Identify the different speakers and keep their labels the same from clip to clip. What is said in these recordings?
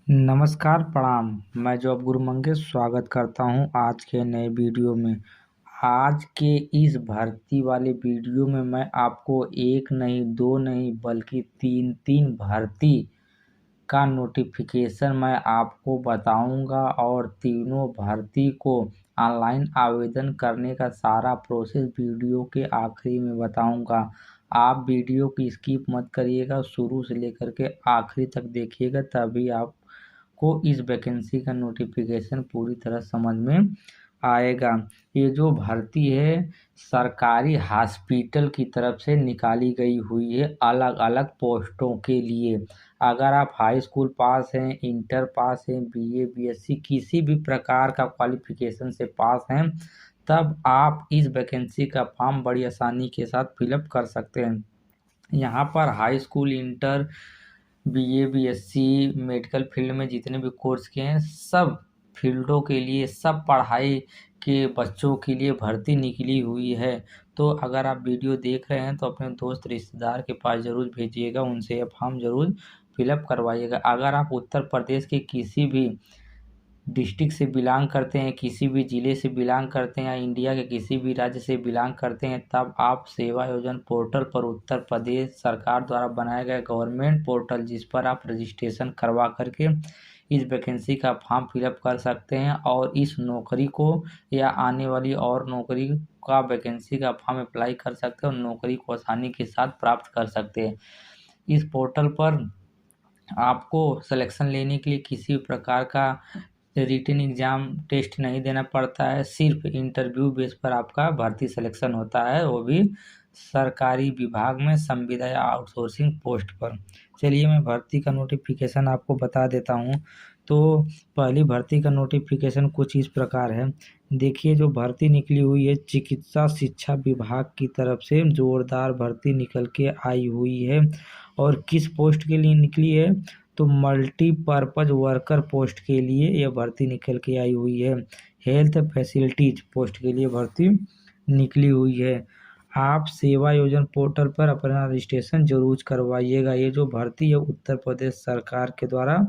Speaker 1: नमस्कार प्रणाम। मैं जॉब गुरु मंगेश स्वागत करता हूं आज के नए वीडियो में। आज के इस भर्ती वाले वीडियो में मैं आपको एक नहीं दो नहीं बल्कि तीन तीन भर्ती का नोटिफिकेशन मैं आपको बताऊंगा और तीनों भर्ती को ऑनलाइन आवेदन करने का सारा प्रोसेस वीडियो के आखिरी में बताऊंगा। आप वीडियो की स्किप मत करिएगा, शुरू से लेकर के आखिरी तक देखिएगा, तभी आपको इस वैकेंसी का नोटिफिकेशन पूरी तरह समझ में आएगा। ये जो भर्ती है सरकारी हॉस्पिटल की तरफ से निकाली गई हुई है अलग अलग पोस्टों के लिए। अगर आप हाई स्कूल पास हैं, इंटर पास हैं, बीए बीएससी किसी भी प्रकार का क्वालिफिकेशन से पास हैं, तब आप इस वैकेंसी का फॉर्म बड़ी आसानी के साथ फिलअप कर सकते हैं। यहाँ पर high school, inter, BA BSc, medical field में जितने भी कोर्स के हैं सब फील्डों के लिए, सब पढ़ाई के बच्चों के लिए भर्ती निकली हुई है। तो अगर आप वीडियो देख रहे हैं तो अपने दोस्त रिश्तेदार के पास ज़रूर भेजिएगा, उनसे ये फॉर्म ज़रूर फिलअप करवाइएगा। अगर आप उत्तर प्रदेश के किसी भी डिस्ट्रिक्ट से बिलोंग करते हैं, किसी भी ज़िले से बिलोंग करते हैं या इंडिया के किसी भी राज्य से बिलोंग करते हैं, तब आप सेवा योजना पोर्टल पर उत्तर प्रदेश सरकार द्वारा बनाया गया गवर्नमेंट पोर्टल, जिस पर आप रजिस्ट्रेशन करवा करके इस वैकेंसी का फॉर्म फिलअप कर सकते हैं और इस नौकरी को या आने वाली और नौकरी का वैकेंसी का फॉर्म अप्लाई कर सकते हैं और नौकरी को आसानी के साथ प्राप्त कर सकते हैं। इस पोर्टल पर आपको सिलेक्शन लेने के लिए किसी प्रकार का रिटन एग्ज़ाम टेस्ट नहीं देना पड़ता है, सिर्फ इंटरव्यू बेस पर आपका भर्ती सिलेक्शन होता है, वो भी सरकारी विभाग में संविदा या आउटसोर्सिंग पोस्ट पर। चलिए मैं भर्ती का नोटिफिकेशन आपको बता देता हूँ। तो पहली भर्ती का नोटिफिकेशन कुछ इस प्रकार है। देखिए, जो भर्ती निकली हुई है चिकित्सा शिक्षा विभाग की तरफ से जोरदार भर्ती निकल के आई हुई है। और किस पोस्ट के लिए निकली है? तो मल्टीपर्पज़ वर्कर पोस्ट के लिए यह भर्ती निकल के आई हुई है। हेल्थ फैसिलिटीज पोस्ट के लिए भर्ती निकली हुई है। आप सेवा योजना पोर्टल पर अपना रजिस्ट्रेशन जरूर करवाइएगा। ये जो भर्ती है उत्तर प्रदेश सरकार के द्वारा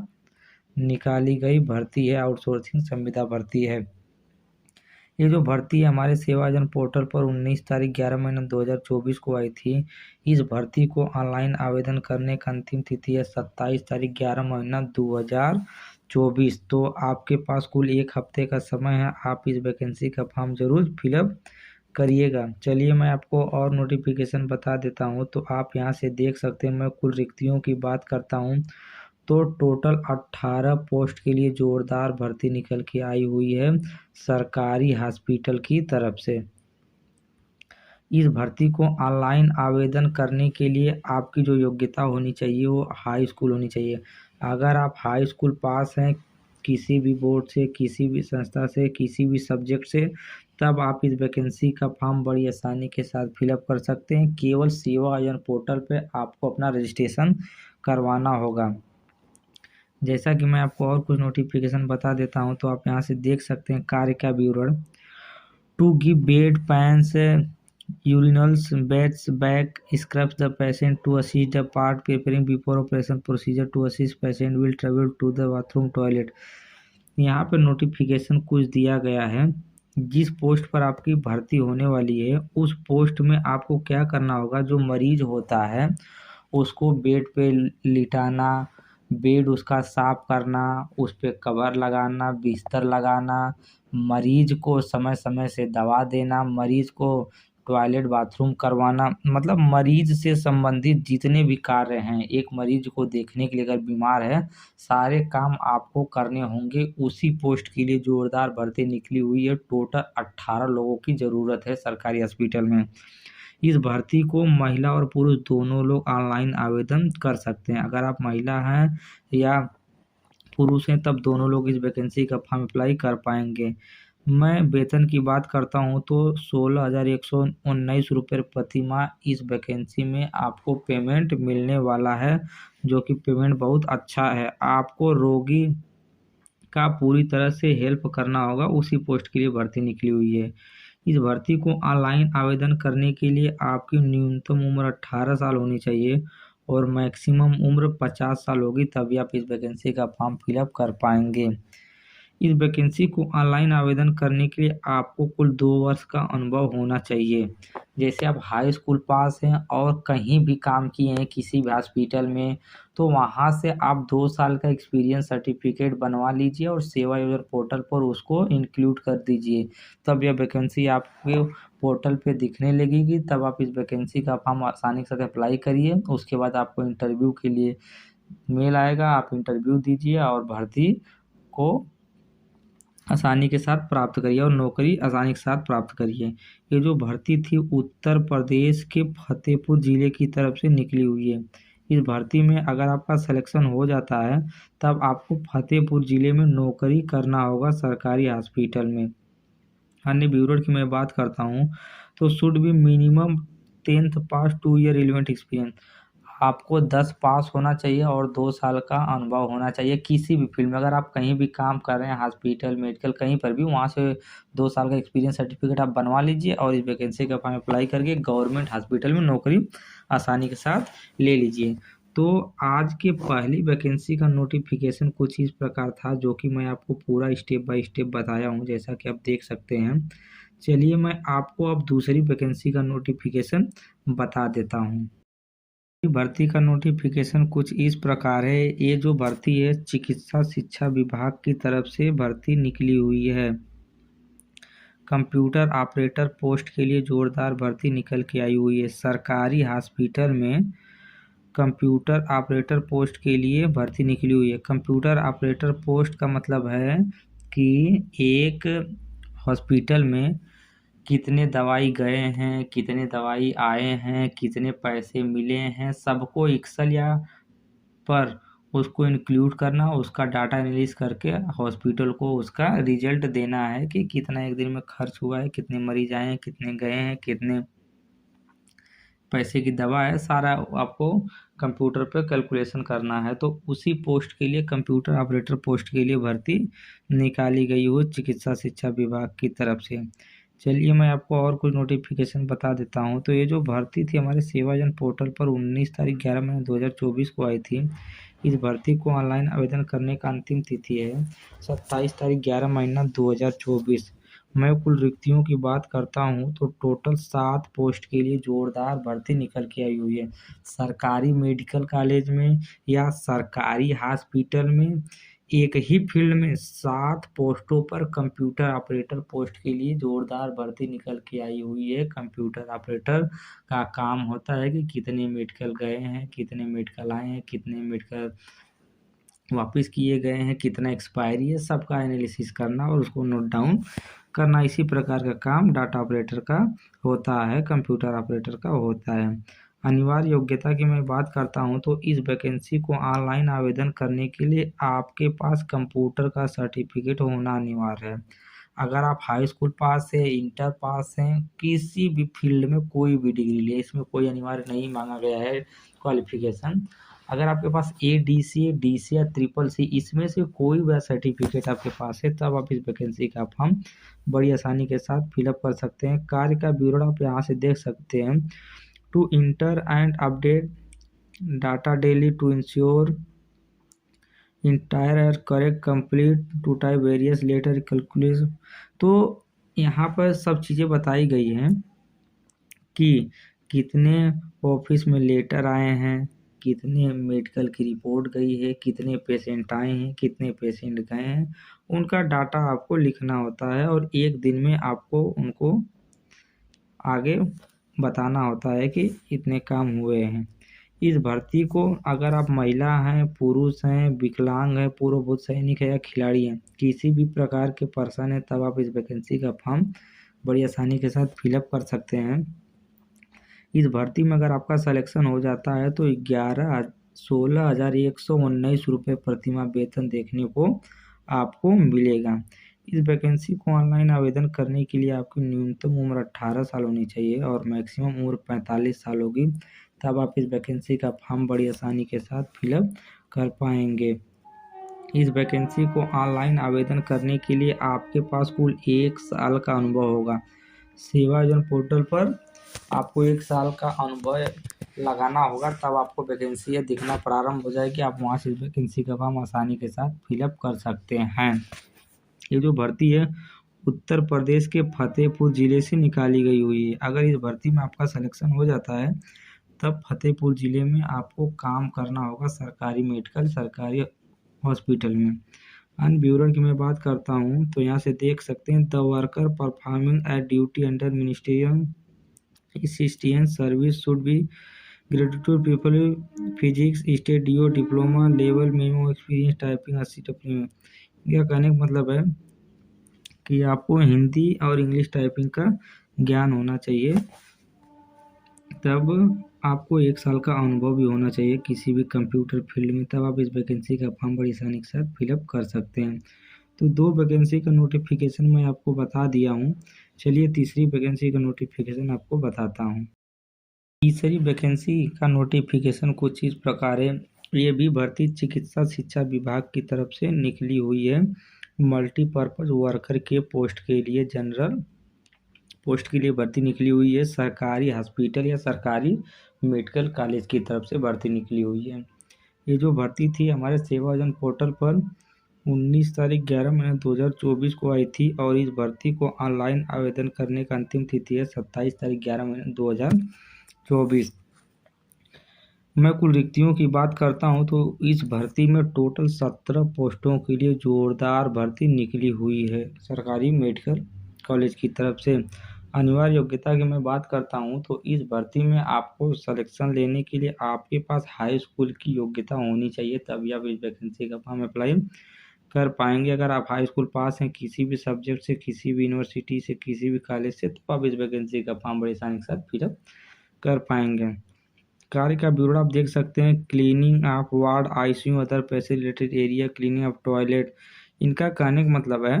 Speaker 1: निकाली गई भर्ती है, आउटसोर्सिंग संविदा भर्ती है। ये जो भर्ती है हमारे सेवा योजना पोर्टल पर 19 तारीख 11 महीना 2024 को आई थी। इस भर्ती को ऑनलाइन आवेदन करने का अंतिम तिथि है 27 तारीख 11 महीना 2024। तो आपके पास कुल एक हफ्ते का समय है, आप इस वैकेंसी का फॉर्म जरूर फिलअप करिएगा। चलिए मैं आपको और नोटिफिकेशन बता देता हूँ। तो आप यहाँ से देख सकते हैं, मैं कुल रिक्तियों की बात करता हूँ तो टोटल 18 पोस्ट के लिए जोरदार भर्ती निकल के आई हुई है सरकारी हॉस्पिटल की तरफ से। इस भर्ती को ऑनलाइन आवेदन करने के लिए आपकी जो योग्यता होनी चाहिए वो हाई स्कूल होनी चाहिए। अगर आप हाई स्कूल पास हैं किसी भी बोर्ड से, किसी भी संस्था से, किसी भी सब्जेक्ट से, तब आप इस वैकेंसी का फॉर्म बड़ी आसानी के साथ फिलअप कर सकते हैं। केवल सेवा आयोजन पोर्टल पे आपको अपना रजिस्ट्रेशन करवाना होगा। जैसा कि मैं आपको और कुछ नोटिफिकेशन बता देता हूं, तो आप यहां से देख सकते हैं कार्य का विवरण। To give bed pans urinals beds back scrubs the patient to assist the part preparing before operation procedure to assist patient will travel to the bathroom toilet. यहाँ पे नोटिफिकेशन कुछ दिया गया है। जिस पोस्ट पर आपकी भर्ती होने वाली है उस पोस्ट में आपको क्या करना होगा, जो मरीज होता है उसको बेड पे लिटाना, बेड उसका साफ करना, उस पे कवर लगाना, बिस्तर लगाना, मरीज को समय समय से दवा देना, मरीज को टॉयलेट बाथरूम करवाना, मतलब मरीज से संबंधित जितने भी कार्य हैं एक मरीज को देखने के लिए अगर बीमार है सारे काम आपको करने होंगे। उसी पोस्ट के लिए जोरदार भर्ती निकली हुई है। टोटल 18 लोगों की ज़रूरत है सरकारी हॉस्पिटल में। इस भर्ती को महिला और पुरुष दोनों लोग ऑनलाइन आवेदन कर सकते हैं। अगर आप महिला हैं या पुरुष हैं तब दोनों लोग इस वैकेंसी का फॉर्म अप्लाई कर पाएंगे। मैं वेतन की बात करता हूं तो 16,119 रुपये प्रति माह इस वैकेंसी में आपको पेमेंट मिलने वाला है, जो कि पेमेंट बहुत अच्छा है। आपको रोगी का पूरी तरह से हेल्प करना होगा, उसी पोस्ट के लिए भर्ती निकली हुई है। इस भर्ती को ऑनलाइन आवेदन करने के लिए आपकी न्यूनतम उम्र 18 साल होनी चाहिए और मैक्सिमम उम्र 50 साल होगी, तभी आप इस वैकेंसी का फॉर्म फिलअप कर पाएंगे। इस वैकेंसी को ऑनलाइन आवेदन करने के लिए आपको कुल 2 वर्ष का अनुभव होना चाहिए। जैसे आप हाई स्कूल पास हैं और कहीं भी काम किए हैं किसी भी हॉस्पिटल में, तो वहाँ से आप 2 साल का एक्सपीरियंस सर्टिफिकेट बनवा लीजिए और सेवा योजना पोर्टल पर उसको इंक्लूड कर दीजिए। तब यह वैकेंसी आपके पोर्टल पे दिखने लगेगी, तब आप इस वैकेंसी का फॉर्म आसानी के साथ अप्लाई करिए। उसके बाद आपको इंटरव्यू के लिए मेल आएगा, आप इंटरव्यू दीजिए और भर्ती को आसानी के साथ प्राप्त करिए और नौकरी आसानी के साथ प्राप्त करिए। ये जो भर्ती थी उत्तर प्रदेश के फतेहपुर ज़िले की तरफ से निकली हुई है। इस भर्ती में अगर आपका सिलेक्शन हो जाता है, तब आपको फतेहपुर ज़िले में नौकरी करना होगा सरकारी हॉस्पिटल में। अन्य ब्यूरो की मैं बात करता हूँ तो should be minimum 10th pass 2 year relevant experience. आपको 10 पास होना चाहिए और 2 साल का अनुभव होना चाहिए किसी भी फील्ड में। अगर आप कहीं भी काम कर रहे हैं, हॉस्पिटल, मेडिकल, कहीं पर भी, वहाँ से 2 साल का एक्सपीरियंस सर्टिफिकेट आप बनवा लीजिए और इस वैकेंसी का फॉर्म अप्लाई करके गवर्नमेंट हॉस्पिटल में नौकरी आसानी के साथ ले लीजिए। तो आज के पहली वैकेंसी का नोटिफिकेशन कुछ इस प्रकार था, जो कि मैं आपको पूरा स्टेप बाय स्टेप बताया हूँ, जैसा कि आप देख सकते हैं। चलिए मैं आपको अब दूसरी वैकेंसी का नोटिफिकेशन बता देता हूँ। भर्ती का नोटिफिकेशन कुछ इस प्रकार है। ये जो भर्ती है चिकित्सा शिक्षा विभाग की तरफ से भर्ती निकली हुई है। कंप्यूटर ऑपरेटर पोस्ट के लिए जोरदार भर्ती निकल के आई हुई है। सरकारी हॉस्पिटल में कंप्यूटर ऑपरेटर पोस्ट के लिए भर्ती निकली हुई है। कंप्यूटर ऑपरेटर पोस्ट का मतलब है कि एक हॉस्पिटल में कितने दवाई गए हैं, कितने दवाई आए हैं, कितने पैसे मिले हैं, सबको एक्सेल या पर उसको इंक्लूड करना, उसका डाटा एनालिसिस करके हॉस्पिटल को उसका रिजल्ट देना है कि कितना एक दिन में खर्च हुआ है, कितने मरीज आए हैं, कितने गए हैं, कितने पैसे की दवा है, सारा आपको कंप्यूटर पे कैलकुलेशन करना है। तो उसी पोस्ट के लिए, कंप्यूटर ऑपरेटर पोस्ट के लिए भर्ती निकाली गई हो चिकित्सा शिक्षा विभाग की तरफ से। चलिए मैं आपको और कुछ नोटिफिकेशन बता देता हूँ। तो ये जो भर्ती थी हमारे सेवाजन पोर्टल पर 19 तारीख 11 महीने 2024 को आई थी। इस भर्ती को ऑनलाइन आवेदन करने का अंतिम तिथि है 27 तारीख 11 महीना 2024। मैं कुल रिक्तियों की बात करता हूँ तो टोटल 7 पोस्ट के लिए जोरदार भर्ती निकल के आई हुई है। सरकारी मेडिकल कॉलेज में या सरकारी हॉस्पिटल में एक ही फील्ड में 7 पोस्टों पर कंप्यूटर ऑपरेटर पोस्ट के लिए जोरदार भर्ती निकल के आई हुई है। कंप्यूटर ऑपरेटर का काम होता है कि कितने मेडिकल गए हैं, कितने मेडिकल आए हैं, कितने मेडिकल वापस किए गए हैं, कितना एक्सपायरी है, सबका एनालिसिस करना और उसको नोट डाउन करना। इसी प्रकार का काम डाटा ऑपरेटर का होता है, कंप्यूटर ऑपरेटर का होता है। अनिवार्य योग्यता की मैं बात करता हूं तो इस वैकेंसी को ऑनलाइन आवेदन करने के लिए आपके पास कंप्यूटर का सर्टिफिकेट होना अनिवार्य है। अगर आप हाई स्कूल पास है, इंटर पास हैं, किसी भी फील्ड में कोई भी डिग्री ले, इसमें कोई अनिवार्य नहीं मांगा गया है क्वालिफिकेशन। अगर आपके पास ADC, DC या CCC इसमें से कोई भी सर्टिफिकेट आपके पास है, तब आप इस वैकेंसी का फॉर्म बड़ी आसानी के साथ फिलअप कर सकते हैं। कार्य का ब्यौरा आप यहाँ से देख सकते हैं। To enter and update data daily to ensure entire are correct complete to type various letter calculation. तो यहाँ पर सब चीज़ें बताई गई हैं कि कितने ऑफिस में लेटर आए हैं, कितने मेडिकल की रिपोर्ट गई है, कितने पेशेंट आए हैं, कितने पेशेंट गए हैं, उनका डाटा आपको लिखना होता है और एक दिन में आपको उनको आगे बताना होता है कि इतने काम हुए हैं। इस भर्ती को अगर आप महिला हैं, पुरुष हैं, विकलांग हैं, पूर्वभूत सैनिक है या खिलाड़ी हैं, किसी भी प्रकार के पर्सन है, तब आप इस वैकेंसी का फॉर्म बड़ी आसानी के साथ फिलअप कर सकते हैं। इस भर्ती में अगर आपका सिलेक्शन हो जाता है तो 16,119 रुपये प्रतिमाह वेतन देखने को आपको मिलेगा। इस वैकेंसी को ऑनलाइन आवेदन करने के लिए आपकी न्यूनतम उम्र 18 साल होनी चाहिए और मैक्सिमम उम्र 45 साल होगी, तब आप इस वैकेंसी का फॉर्म बड़ी आसानी के साथ फिलअप कर पाएंगे। इस वैकेंसी को ऑनलाइन आवेदन करने के लिए आपके पास कुल 1 साल का अनुभव होगा। सेवा योजना पोर्टल पर आपको 1 साल का अनुभव लगाना होगा तब आपको वैकेंसी दिखना प्रारंभ हो जाएगी। आप वहाँ से वैकेंसी का फॉर्म आसानी के साथ फिलअप कर सकते हैं। ये जो भर्ती है उत्तर प्रदेश के फतेहपुर ज़िले से निकाली गई हुई है। अगर इस भर्ती में आपका सिलेक्शन हो जाता है तब फतेहपुर ज़िले में आपको काम करना होगा सरकारी मेडिकल, सरकारी हॉस्पिटल में। अन्य ब्यूरो की मैं बात करता हूँ तो यहाँ से देख सकते हैं, the worker performing at duty under ministerial assistance service should be graduate people physics state DO diploma level minimum experience typing 80 में। यह कहने का मतलब है कि आपको हिंदी और इंग्लिश टाइपिंग का ज्ञान होना चाहिए, तब आपको 1 साल का अनुभव भी होना चाहिए किसी भी कंप्यूटर फील्ड में, तब आप इस वैकेंसी का फॉर्म बड़ी आसानी के साथ फिलअप कर सकते हैं। तो 2 वैकेंसी का नोटिफिकेशन मैं आपको बता दिया हूँ। चलिए तीसरी वैकेंसी का नोटिफिकेशन आपको बताता हूँ। तीसरी वैकेंसी का नोटिफिकेशन कुछ इस प्रकार है। ये भी भर्ती चिकित्सा शिक्षा विभाग की तरफ से निकली हुई है। मल्टीपर्पज़ वर्कर के पोस्ट के लिए, जनरल पोस्ट के लिए भर्ती निकली हुई है। सरकारी हॉस्पिटल या सरकारी मेडिकल कॉलेज की तरफ से भर्ती निकली हुई है। ये जो भर्ती थी हमारे सेवा योजना पोर्टल पर 19 तारीख 11 महीने 2024 को आई थी और इस भर्ती को ऑनलाइन आवेदन करने का अंतिम तिथि है 27 तारीख 11 महीने 2024। मैं कुल रिक्तियों की बात करता हूं तो इस भर्ती में टोटल 17 पोस्टों के लिए जोरदार भर्ती निकली हुई है सरकारी मेडिकल कॉलेज की तरफ से। अनिवार्य योग्यता की मैं बात करता हूं तो इस भर्ती में आपको सिलेक्शन लेने के लिए आपके पास हाई स्कूल की योग्यता होनी चाहिए, तभी आप इस वैकेंसी का फॉर्म अप्लाई कर पाएंगे। अगर आप हाई स्कूल पास हैं किसी भी सब्जेक्ट से, किसी भी यूनिवर्सिटी से, किसी भी कॉलेज से, तो आप इस वैकेंसी का फॉर्म बड़ी आसानी के साथ फिलअप कर पाएंगे। कार्य का ब्यौरा आप देख सकते हैं, cleaning of ward, ICU, other facilitated area, cleaning of toilet. इनका कहने का मतलब है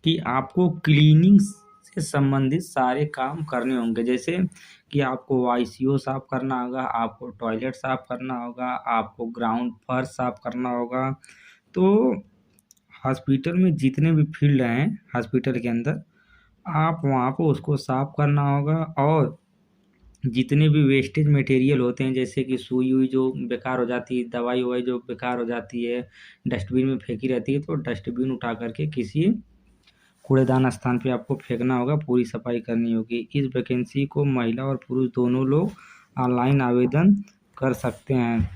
Speaker 1: कि आपको क्लीनिंग से संबंधित सारे काम करने होंगे, जैसे कि आपको आईसीयू साफ करना होगा, आपको टॉयलेट साफ करना होगा, आपको ग्राउंड फर्श साफ करना होगा। तो हॉस्पिटल में जितने भी फील्ड हैं हॉस्पिटल के अंदर, आप वहाँ पर उसको साफ करना होगा। और जितने भी वेस्टेज मटेरियल होते हैं, जैसे कि सुई हुई जो बेकार हो जाती है, दवाई ववाई जो बेकार हो जाती है, डस्टबिन में फेंकी रहती है, तो डस्टबिन उठा करके किसी कूड़ेदान स्थान पे आपको फेंकना होगा, पूरी सफाई करनी होगी। इस वैकेंसी को महिला और पुरुष दोनों लोग ऑनलाइन आवेदन कर सकते हैं।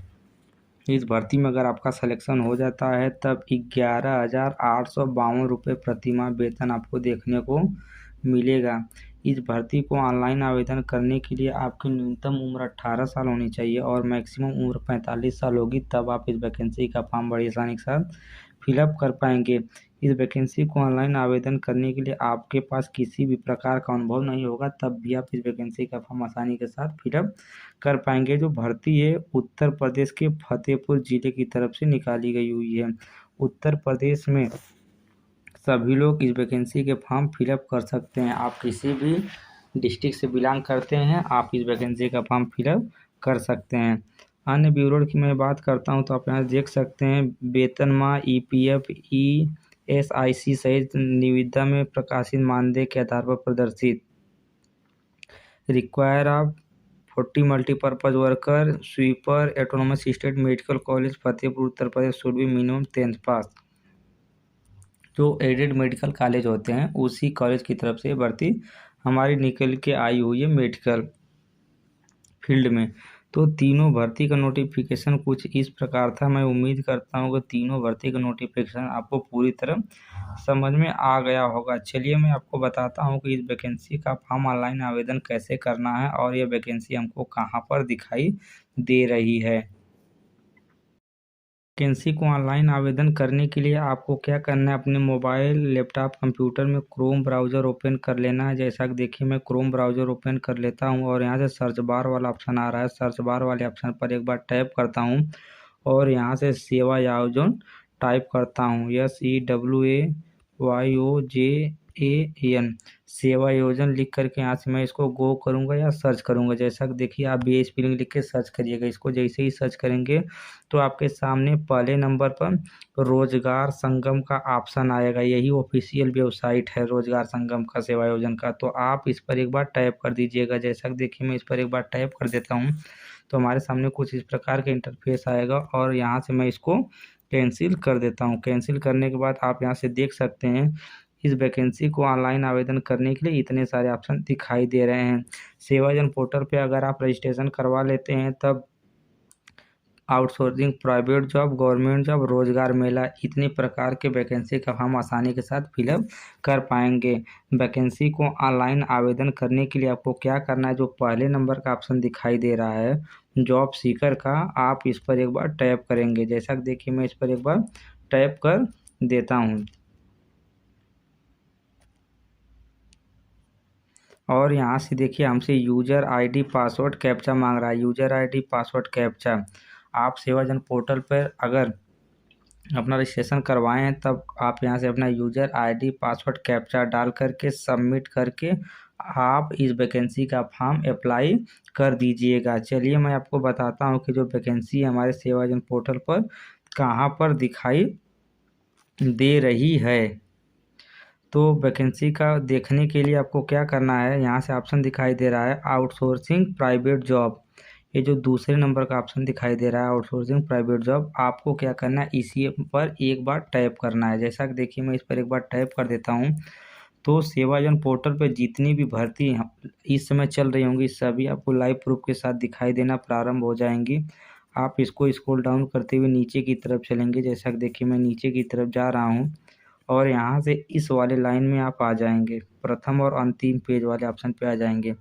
Speaker 1: इस भर्ती में अगर आपका सिलेक्शन हो जाता है तब 11,852 रुपये प्रतिमाह वेतन आपको देखने को मिलेगा। इस भर्ती को ऑनलाइन आवेदन करने के लिए आपकी न्यूनतम उम्र 18 साल होनी चाहिए और मैक्सिमम उम्र 45 साल होगी, तब आप इस वैकेंसी का फॉर्म बड़ी आसानी के साथ फिलअप कर पाएंगे। इस वैकेंसी को ऑनलाइन आवेदन करने के लिए आपके पास किसी भी प्रकार का अनुभव नहीं होगा, तब भी आप इस वैकेंसी का फॉर्म आसानी के साथ फिलअप कर पाएंगे। जो भर्ती है उत्तर प्रदेश के फतेहपुर ज़िले की तरफ से निकाली गई हुई है। उत्तर प्रदेश में सभी लोग इस वैकेंसी के फॉर्म फिलअप कर सकते हैं। आप किसी भी डिस्ट्रिक्ट से बिलोंग करते हैं, आप इस वैकेंसी का फॉर्म फिलअप कर सकते हैं। अन्य ब्यूरो की मैं बात करता हूं तो आप यहाँ देख सकते हैं, वेतनमान, ईपीएफ, ईएसआईसी सहित निविदा में प्रकाशित मानदेय के आधार पर प्रदर्शित require of 40 multipurpose worker, sweeper, autonomous state medical college Fatehpur Uttar Pradesh should be minimum 10th पास। जो एडेड मेडिकल कॉलेज होते हैं उसी कॉलेज की तरफ से भर्ती हमारी निकल के आई हुई है मेडिकल फील्ड में। तो तीनों भर्ती का नोटिफिकेशन कुछ इस प्रकार था। मैं उम्मीद करता हूँ कि तीनों भर्ती का नोटिफिकेशन आपको पूरी तरह समझ में आ गया होगा। चलिए मैं आपको बताता हूँ कि इस वैकेंसी का फॉर्म ऑनलाइन आवेदन कैसे करना है और यह वैकेंसी हमको कहाँ पर दिखाई दे रही है। वैकेंसी को ऑनलाइन आवेदन करने के लिए आपको क्या करना है, अपने मोबाइल, लैपटॉप, कंप्यूटर में क्रोम ब्राउज़र ओपन कर लेना है। जैसा कि देखिए मैं क्रोम ब्राउज़र ओपन कर लेता हूं और यहां से सर्च बार वाला ऑप्शन आ रहा है, सर्च बार वाले ऑप्शन पर एक बार टैप करता हूं और यहां से सेवा आयोजन टाइप करता हूं, SEWAYOJAN सेवा योजन लिख करके यहाँ से मैं इसको गो करूँगा या सर्च करूँगा। जैसा कि देखिए आप बी स्पेलिंग लिख के सर्च करिएगा इसको। जैसे ही सर्च करेंगे तो आपके सामने पहले नंबर पर रोजगार संगम का ऑप्शन आएगा। यही ऑफिशियल वेबसाइट है रोजगार संगम का, सेवा योजन का। तो आप इस पर एक बार टैप कर दीजिएगा। जैसा कि देखिए मैं इस पर एक बार टैप कर देता हूँ तो हमारे सामने कुछ इस प्रकार का इंटरफेस आएगा और यहाँ से मैं इसको कैंसिल कर देता हूँ। कैंसिल करने के बाद आप यहाँ से देख सकते हैं इस वैकेंसी को ऑनलाइन आवेदन करने के लिए इतने सारे ऑप्शन दिखाई दे रहे हैं। सेवाजन पोर्टल पे अगर आप रजिस्ट्रेशन करवा लेते हैं तब outsourcing, private job, government job, रोजगार मेला, इतने प्रकार के वैकेंसी का हम आसानी के साथ फिलअप कर पाएंगे। वैकेंसी को ऑनलाइन आवेदन करने के लिए आपको क्या करना है, जो पहले नंबर का ऑप्शन दिखाई दे रहा है जॉब सीकर का, आप इस पर एक बार टैप करेंगे। जैसा कि देखिए मैं इस पर एक बार टैप कर देता हूँ और यहाँ से देखिए हमसे यूज़र आईडी पासवर्ड कैप्चा मांग रहा है। यूज़र आईडी पासवर्ड कैप्चा आप सेवाजन पोर्टल पर अगर अपना रजिस्ट्रेशन करवाएं हैं तब आप यहाँ से अपना यूज़र आईडी पासवर्ड कैप्चा डाल करके सबमिट करके आप इस वैकेंसी का फॉर्म अप्लाई कर दीजिएगा। चलिए मैं आपको बताता हूँ कि जो वैकेंसी हमारे सेवाजन पोर्टल पर कहाँ पर दिखाई दे रही है। तो वैकेंसी का देखने के लिए आपको क्या करना है, यहाँ से ऑप्शन दिखाई दे रहा है आउटसोर्सिंग प्राइवेट जॉब। ये जो दूसरे नंबर का ऑप्शन दिखाई दे रहा है आउटसोर्सिंग प्राइवेट जॉब, आपको क्या करना है, इसी पर एक बार टैप करना है। जैसा कि देखिए मैं इस पर एक बार टैप कर देता हूँ तो सेवाजन पोर्टल पर जितनी भी भर्ती इस समय चल रही होंगी सभी आपको लाइव प्रूफ के साथ दिखाई देना प्रारंभ हो जाएंगी। आप इसको स्क्रॉल डाउन करते हुए नीचे की तरफ चलेंगे। जैसा कि देखिए मैं नीचे की तरफ जा रहा हूँ और यहाँ से इस वाले लाइन में आप आ जाएंगे, प्रथम और अंतिम पेज वाले ऑप्शन पे आ जाएंगे।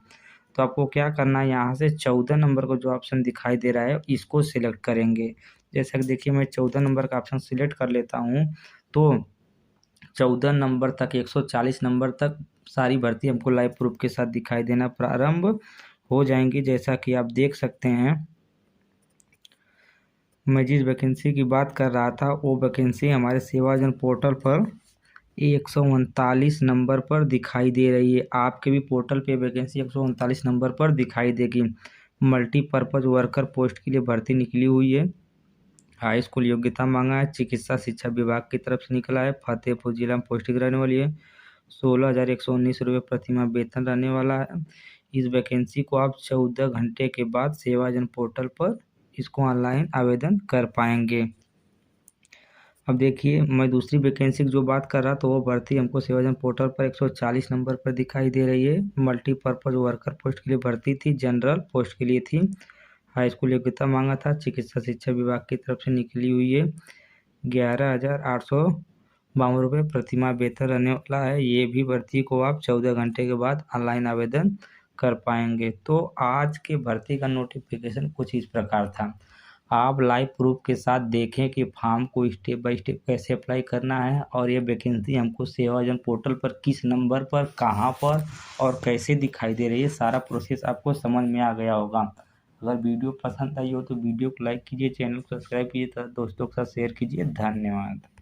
Speaker 1: तो आपको क्या करना है, यहाँ से 14 नंबर को जो ऑप्शन दिखाई दे रहा है इसको सिलेक्ट करेंगे। जैसा कि देखिए मैं 14 नंबर का ऑप्शन सिलेक्ट कर लेता हूँ तो 14 नंबर तक 140 नंबर तक सारी भर्ती हमको लाइव प्रूफ के साथ दिखाई देना प्रारंभ हो जाएंगी। जैसा कि आप देख सकते हैं मैं जिस वैकेंसी की बात कर रहा था वो वैकेंसी हमारे सेवाजन पोर्टल पर 139 नंबर पर दिखाई दे रही है। आपके भी पोर्टल पे वैकेंसी 139 नंबर पर दिखाई देगी। मल्टीपर्पज़ वर्कर पोस्ट के लिए भर्ती निकली हुई है। हाई स्कूल योग्यता मांगा है, चिकित्सा शिक्षा विभाग की तरफ से निकला है। फतेहपुर जिला में पोस्टिंग रहने वाली है। 16,119 रुपये प्रतिमाह वेतन रहने वाला है। इस वैकेंसी को आप 14 घंटे के बाद सेवाजन पोर्टल पर इसको ऑनलाइन आवेदन कर पाएंगे। अब देखिए मैं दूसरी वैकेंसी की जो बात कर रहा तो वो भर्ती हमको सेवाजन पोर्टल पर 140 नंबर पर दिखाई दे रही है। मल्टीपर्पज़ वर्कर पोस्ट के लिए भर्ती थी, जनरल पोस्ट के लिए थी। हाई स्कूल योग्यता मांगा था, चिकित्सा शिक्षा विभाग की तरफ से निकली हुई है। 11,852 रुपये प्रतिमाह वेतन रहने वाला है। ये भी भर्ती को आप 14 घंटे के बाद ऑनलाइन आवेदन कर पाएंगे। तो आज के भर्ती का नोटिफिकेशन कुछ इस प्रकार था। आप लाइव प्रूफ के साथ देखें कि फॉर्म को स्टेप बाय स्टेप कैसे अप्लाई करना है और ये वैकेंसी हमको सेवाजन पोर्टल पर किस नंबर पर, कहां पर और कैसे दिखाई दे रही है, सारा प्रोसेस आपको समझ में आ गया होगा। अगर वीडियो पसंद आई हो तो वीडियो को लाइक कीजिए, चैनल को सब्सक्राइब कीजिए तथा दोस्तों के साथ शेयर कीजिए। धन्यवाद।